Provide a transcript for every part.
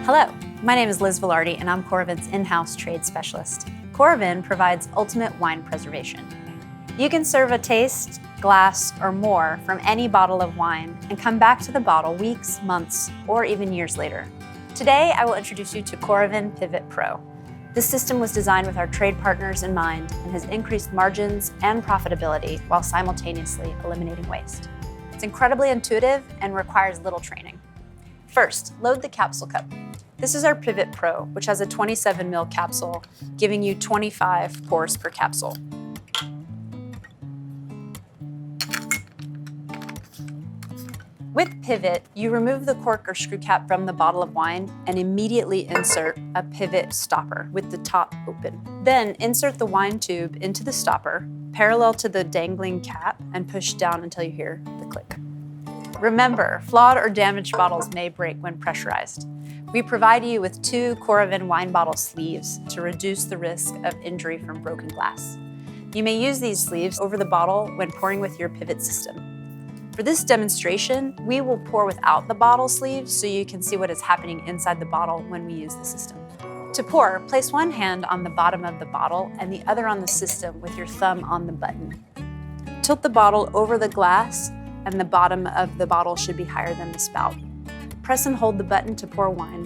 Hello, my name is Liz Vilardi and I'm Coravin's in-house trade specialist. Coravin provides ultimate wine preservation. You can serve a taste, glass, or more from any bottle of wine and come back to the bottle weeks, months, or even years later. Today, I will introduce you to Coravin Pivot Pro. This system was designed with our trade partners in mind and has increased margins and profitability while simultaneously eliminating waste. It's incredibly intuitive and requires little training. First, load the capsule cup. This is our Pivot Pro, which has a 27 ml capsule, giving you 25 pours per capsule. With Pivot, you remove the cork or screw cap from the bottle of wine and immediately insert a pivot stopper with the top open. Then insert the wine tube into the stopper, parallel to the dangling cap, and push down until you hear the click. Remember, flawed or damaged bottles may break when pressurized. We provide you with 2 Coravin wine bottle sleeves to reduce the risk of injury from broken glass. You may use these sleeves over the bottle when pouring with your pivot system. For this demonstration, we will pour without the bottle sleeves so you can see what is happening inside the bottle when we use the system. To pour, place one hand on the bottom of the bottle and the other on the system with your thumb on the button. Tilt the bottle over the glass and the bottom of the bottle should be higher than the spout. Press and hold the button to pour wine.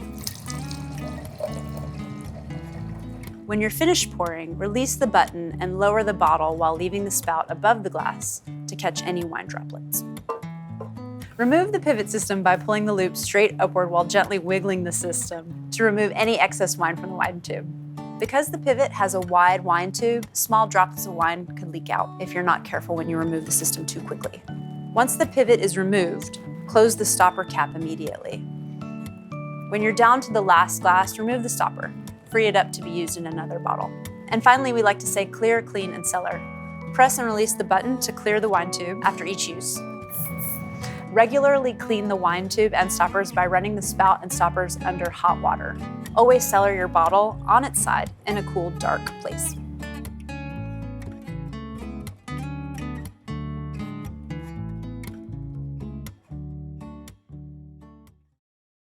When you're finished pouring, release the button and lower the bottle while leaving the spout above the glass to catch any wine droplets. Remove the pivot system by pulling the loop straight upward while gently wiggling the system to remove any excess wine from the wine tube. Because the pivot has a wide wine tube, small droplets of wine could leak out if you're not careful when you remove the system too quickly. Once the pivot is removed, close the stopper cap immediately. When you're down to the last glass, remove the stopper. Free it up to be used in another bottle. And finally, we like to say clear, clean, and cellar. Press and release the button to clear the wine tube after each use. Regularly clean the wine tube and stoppers by running the spout and stoppers under hot water. Always cellar your bottle on its side in a cool, dark place.